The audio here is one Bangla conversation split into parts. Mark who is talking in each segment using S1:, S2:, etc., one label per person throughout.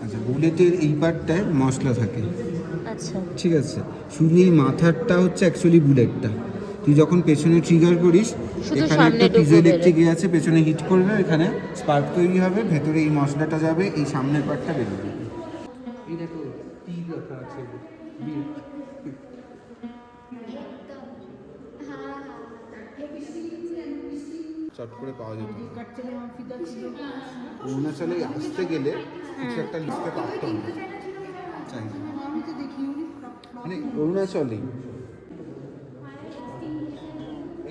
S1: আচ্ছা, বুলেটের এই পার্টটায় মশলা থাকে।
S2: আচ্ছা,
S1: ঠিক আছে, শুধু এই মাথারটা হচ্ছে অ্যাকচুয়ালি বুলেটটা। তুই যখন পেছনে ট্রিগার করিস,
S2: শুধু
S1: এখানে একটা
S2: সামনেটুকু
S1: পিজো ইলেকট্রিক
S2: বেরোয়।
S1: আছে, পেছনে হিট করবে, এখানে স্পার্ক তৈরি হবে, ভেতরে এই মশলাটা যাবে, এই সামনের পার্টটা বেরোবে। এই দেখো, টি রাখা আছে, বিট। চট করে পাওয়া যেত না। অরুণাচলে আসতে গেলে কিছু একটা লিস্টে রাখতে হবে, চাই মানে অরুণাচলেই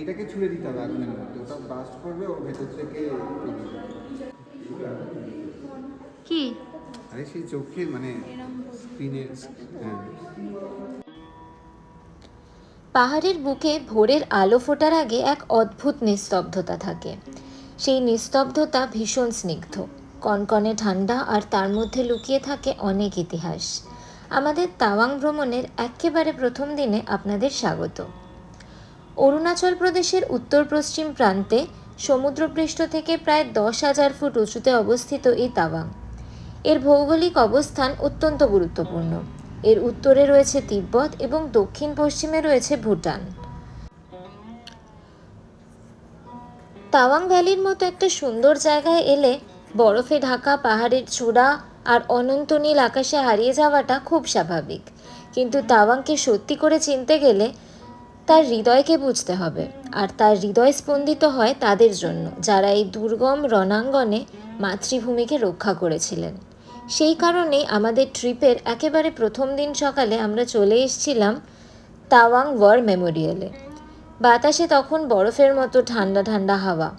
S1: এটাকে ছুঁড়ে দিতে হবে আগুনের মধ্যে, ওটা বাস্ট করবে, ওর ভেতর থেকে
S2: কি?
S1: আরে সেই চোখে মানে স্ক্রিনে। হ্যাঁ,
S2: পাহাড়ের বুকে ভোরের আলো ফোটার আগে এক অদ্ভুত নিস্তব্ধতা থাকে। সেই নিস্তব্ধতা ভীষণ স্নিগ্ধ, কনকনে ঠান্ডা, আর তার মধ্যে লুকিয়ে থাকে অনেক ইতিহাস। আমাদের তাওয়াং ভ্রমণের একেবারে প্রথম দিনে আপনাদের স্বাগত। অরুণাচল প্রদেশের উত্তর পশ্চিম প্রান্তে সমুদ্রপৃষ্ঠ থেকে প্রায় 10,000 ফুট উঁচুতে অবস্থিত এই তাওয়াং। এর ভৌগোলিক অবস্থান অত্যন্ত গুরুত্বপূর্ণ। এর উত্তরে রয়েছে তিব্বত এবং দক্ষিণ পশ্চিমে রয়েছে ভুটান। তাওয়াং ভ্যালির মতো একটা সুন্দর জায়গায় এলে বরফে ঢাকা পাহাড়ের চূড়া আর অনন্ত নীল আকাশে হারিয়ে যাওয়াটা খুব স্বাভাবিক। কিন্তু তাওয়াংকে সত্যি করে চিনতে গেলে তার হৃদয়কে বুঝতে হবে, আর তার হৃদয় স্পন্দিত হয় তাদের জন্য যারা এই দুর্গম রণাঙ্গনে মাতৃভূমিকে রক্ষা করেছিলেন। সেই কারণেই আমাদের ট্রিপের একেবারে প্রথম দিন সকালে আমরা চলে এসেছিলাম তাওয়াং ওয়ার মেমোরিয়ালে। বাতাসে তখন বরফের মতো ঠান্ডা ঠান্ডা হাওয়া,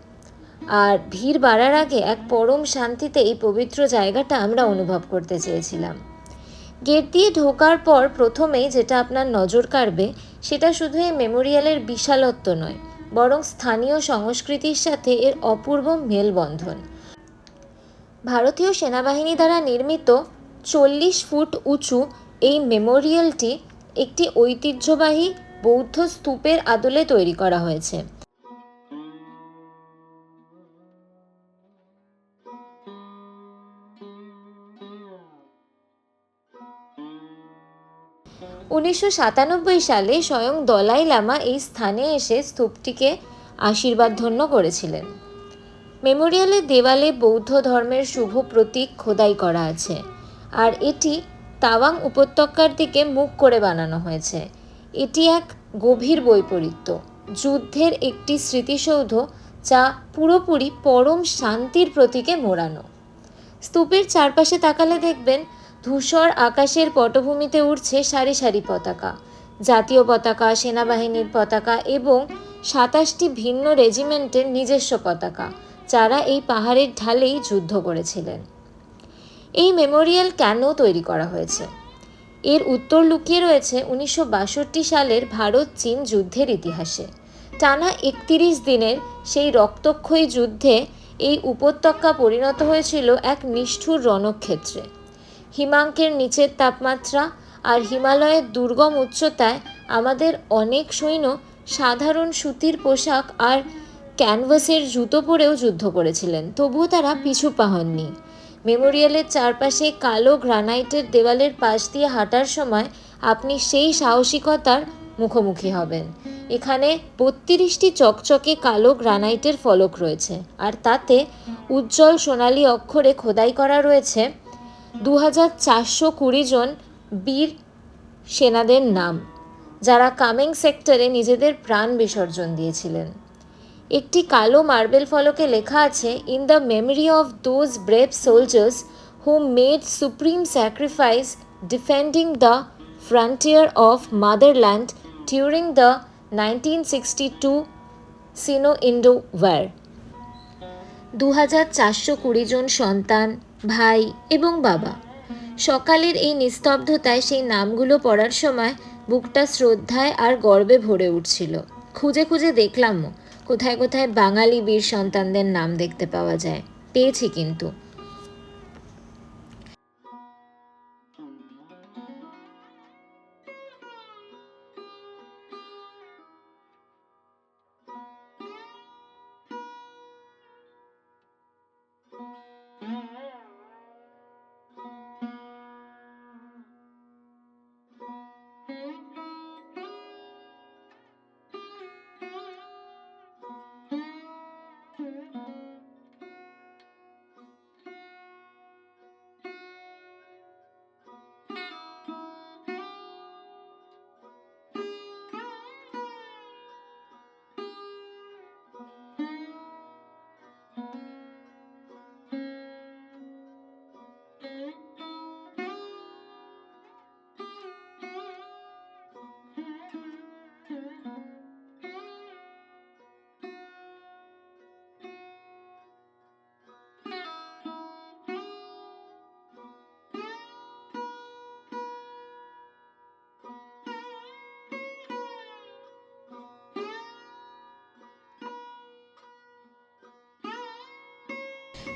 S2: আর ভিড় বাড়ার আগে এক পরম শান্তিতে এই পবিত্র জায়গাটা আমরা অনুভব করতে চেয়েছিলাম। গেট দিয়ে ঢোকার পর প্রথমেই যেটা আপনার নজর কাড়বে সেটা শুধু এই মেমোরিয়ালের বিশালত্ব নয়, বরং স্থানীয় সংস্কৃতির সাথে এর অপূর্ব মেলবন্ধন। ভারতীয় সেনাবাহিনী দ্বারা নির্মিত 40 ফুট উঁচু এই মেমোরিয়ালটি একটি ঐতিহ্যবাহী বৌদ্ধ স্তূপের আদলে তৈরি করা হয়েছে। 1997 সালে স্বয়ং দলাই লামা এই স্থানে এসে স্তূপটিকে আশীর্বাদ ধন্য করেছিলেন। মেমোরিয়ালের দেওয়ালে বৌদ্ধ ধর্মের শুভ প্রতীক খোদাই করা আছে, আর এটি তাওয়াং উপত্যকার দিকে মুখ করে বানানো হয়েছে। এটি এক গভীর বৈপরীত্য, যুদ্ধের একটি স্মৃতিসৌধ যা পুরোপুরি পরম শান্তির প্রতীকে মোড়ানো। স্তূপের চারপাশে তাকালে দেখবেন ধূসর আকাশের পটভূমিতে উড়ছে সারি সারি পতাকা, জাতীয় পতাকা, সেনাবাহিনীর পতাকা এবং 27টি ভিন্ন রেজিমেন্টের নিজস্ব পতাকা, যারা এই পাহাড়ের ঢালেই যুদ্ধ করেছিলেন। এই মেমোরিয়াল কেন তৈরি করা হয়েছে? এর উত্তর লুকিয়ে রয়েছে 1962 সালের ভারত চীন যুদ্ধের ইতিহাসে। টানা 31 দিনের সেই রক্তক্ষয়ী যুদ্ধে এই উপত্যকা পরিণত হয়েছিল এক নিষ্ঠুর রণক্ষেত্রে। হিমাঙ্কের নিচের তাপমাত্রা আর হিমালয়ের দুর্গম উচ্চতায় আমাদের অনেক সৈন্য সাধারণ সুতির পোশাক আর ক্যানভাসের জুতো পরেও যুদ্ধ করেছিলেন, তবুও তারা পিছু পা হননি। মেমোরিয়ালের চারপাশে কালো গ্রানাইটের দেওয়ালের পাশ দিয়ে হাঁটার সময় আপনি সেই সাহসিকতার মুখোমুখি হবেন। এখানে 32টি চকচকে কালো গ্রানাইটের ফলক রয়েছে, আর তাতে উজ্জ্বল সোনালী অক্ষরে খোদাই করা রয়েছে 2420 জন বীর সেনাদের নাম, যারা কামেং সেক্টরে নিজেদের প্রাণ বিসর্জন দিয়েছিলেন। একটি কালো মার্বেল ফলকে লেখা আছে, in the memory of those brave soldiers who made supreme sacrifice defending the frontier of motherland during the 1962 Sino Indo war. 2420 জন সন্তান, ভাই এবং বাবা। সকালের এই নিস্তব্ধতায় সেই নামগুলো পড়ার সময় বুকটা শ্রদ্ধায় আর গর্বে ভরে উঠছিল। খুঁজে খুঁজে দেখলামও কোথায় কোথায় বাঙালি বীর সন্তানদের নাম দেখতে পাওয়া যায়। পেয়েছি কিন্তু।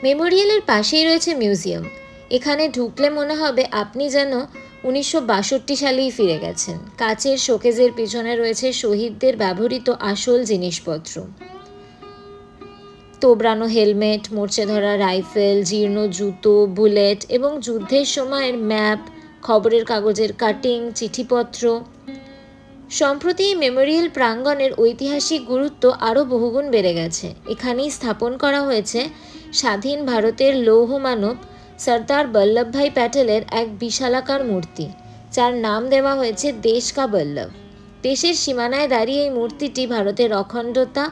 S2: মেমোরিয়ালের পাশেই রয়েছে মিউজিয়াম। এখানে ঢুকলে মনে হবে আপনি যেন 1962 সালেই ফিরে গেছেন। কাচের শোকেজের পিছনে রয়েছে শহীদদের ব্যবহৃত আসল জিনিসপত্র, তোবড়ানো হেলমেট, মরচে ধরা রাইফেল, জীর্ণ জুতো, বুলেট এবং যুদ্ধের সময়ের ম্যাপ, খবরের কাগজের কাটিং, চিঠিপত্র। সম্প্রতি এই মেমোরিয়াল প্রাঙ্গণের ঐতিহাসিক গুরুত্ব আরও বহুগুণ বেড়ে গেছে। এখানেই স্থাপন করা হয়েছে স্বাধীন ভারতের লৌহ মানব সর্দার বল্লভভাই প্যাটেলের এক বিশালাকার মূর্তি, যার নাম দেওয়া হয়েছে দেশ কা বল্লভ। দেশের সীমানায় দাঁড়িয়ে এই মূর্তিটি ভারতের অখণ্ডতা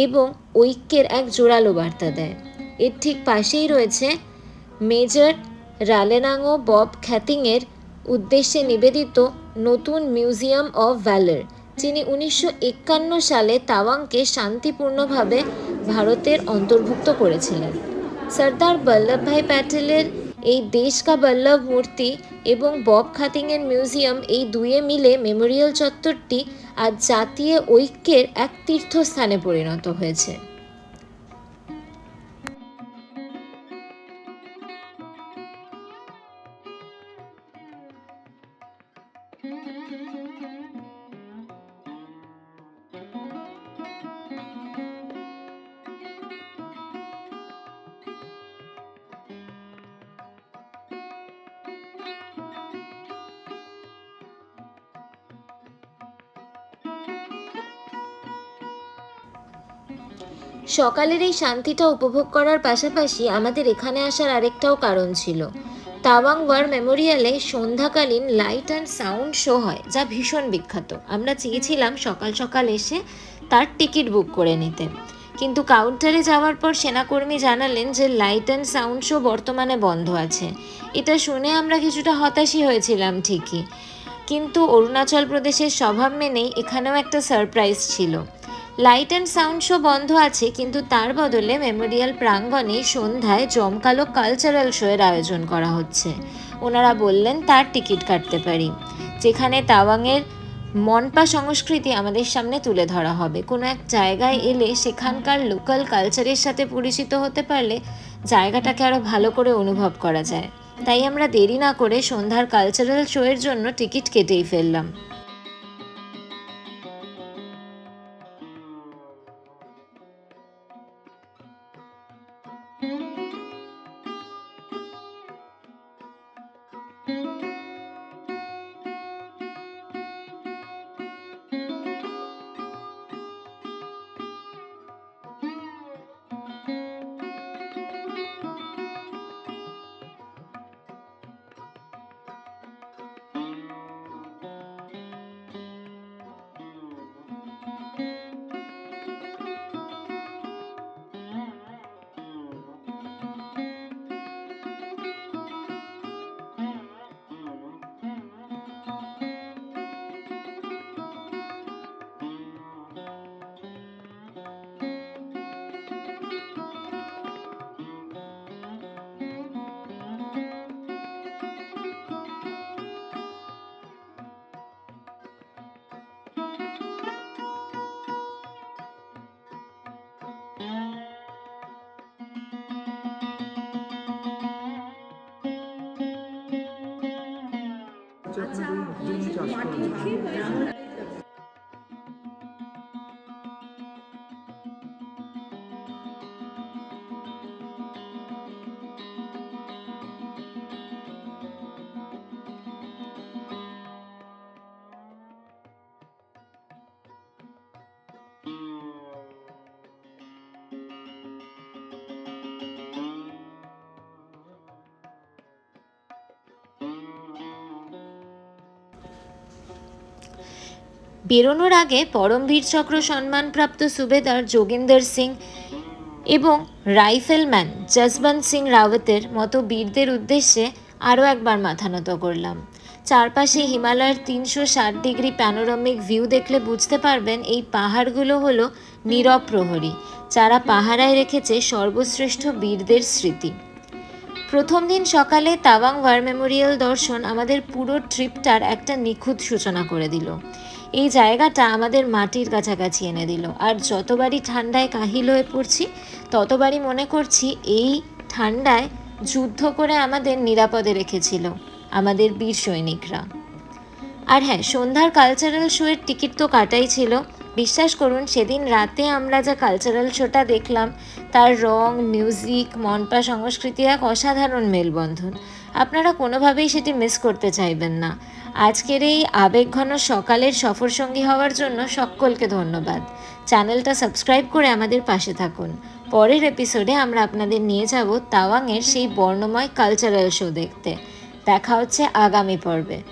S2: এবং ঐক্যের এক জোরালো বার্তা দেয়। এর ঠিক পাশেই রয়েছে মেজর রালেনাঙ্গো বব খ্যাতিংয়ের উদ্দেশ্যে নিবেদিত নতুন মিউজিয়াম অফ ভ্যালর, যিনি 1951 সালে তাওয়াংকে শান্তিপূর্ণভাবে ভারতের অন্তর্ভুক্ত করেছিলেন। সর্দার বল্লভভাই প্যাটেলের এই দেশ কা বল্লভ মূর্তি এবং বব খ্যাতিংয়ের মিউজিয়াম, এই দুয়ে মিলে মেমোরিয়াল চত্বরটি আজ জাতীয় ঐক্যের এক তীর্থস্থানে পরিণত হয়েছে। সকালের এই শান্তিটা উপভোগ করার পাশাপাশি আমাদের এখানে আসার আরেকটাও কারণ ছিল। তাওয়াং ওয়ার মেমোরিয়ালে সন্ধ্যাকালীন লাইট অ্যান্ড সাউন্ড শো হয়, যা ভীষণ বিখ্যাত। আমরা চেয়েছিলাম সকাল সকাল এসে তার টিকিট বুক করে নিতে, কিন্তু কাউন্টারে যাওয়ার পর সেনাকর্মী জানালেন যে লাইট অ্যান্ড সাউন্ড শো বর্তমানে বন্ধ আছে। এটা শুনে আমরা কিছুটা হতাশই হয়েছিলাম ঠিকই, কিন্তু অরুণাচল প্রদেশের স্বভাব মেনেই এখানেও একটা সারপ্রাইজ ছিল। লাইট অ্যান্ড সাউন্ড শো বন্ধ আছে, কিন্তু তার বদলে মেমোরিয়াল প্রাঙ্গণে সন্ধ্যায় জমকালো কালচারাল শোয়ের আয়োজন করা হচ্ছে। ওনারা বললেন তার টিকিট কাটতে পারি, যেখানে তাওয়াংয়ের মনপা সংস্কৃতি আমাদের সামনে তুলে ধরা হবে। কোনো এক জায়গায় এলে সেখানকার লোকাল কালচারের সাথে পরিচিত হতে পারলে জায়গাটাকে আরও ভালো করে অনুভব করা যায়। তাই আমরা দেরি না করে সন্ধ্যার কালচারাল শোয়ের জন্য টিকিট কেটেই ফেললাম। বেরোনোর আগে পরমবীর চক্র সম্মানপ্রাপ্ত সুবেদার যোগিন্দর সিং এবং রাইফেলম্যান জসবন্ত সিং রাওয়াতের মতো বীরদের উদ্দেশ্যে আরও একবার মাথা নত করলাম। চারপাশে হিমালয়ের 360 ডিগ্রি প্যানোরামিক ভিউ দেখলে বুঝতে পারবেন এই পাহাড়গুলো হলো নীরব প্রহরী, যারা পাহারায় রেখেছে সর্বশ্রেষ্ঠ বীরদের স্মৃতি। প্রথম দিন সকালে তাওয়াং ওয়ার মেমোরিয়াল দর্শন আমাদের পুরো ট্রিপটার একটা নিখুঁত সূচনা করে দিল। এই জায়গাটা আমাদের মাটির কাছাকাছি এনে দিল, আর যতবারই ঠান্ডায় কাহিল হয়ে পড়ছি ততবারই মনে করছি এই ঠান্ডায় যুদ্ধ করে আমাদের নিরাপদে রেখেছিল আমাদের বীর সৈনিকরা। আর হ্যাঁ, সন্ধ্যার কালচারাল শোয়ের টিকিট তো কাটাই ছিল। বিশ্বাস করুন, সেদিন রাতে আমরা যা কালচারাল শোটা দেখলাম তার রং, মিউজিক, মনপা সংস্কৃতি এক অসাধারণ মেলবন্ধন। আপনারা কোনোভাবেই সেটি মিস করতে চাইবেন না। আজকের এই আবেগঘন সকালের সফরসঙ্গী হওয়ার জন্য সকলকে ধন্যবাদ। চ্যানেলটা সাবস্ক্রাইব করে আমাদের পাশে থাকুন। পরের এপিসোডে আমরা আপনাদের নিয়ে যাব তাওয়াংয়ের সেই বর্ণময় কালচারাল শো দেখতে। দেখা হচ্ছে আগামী পর্বে।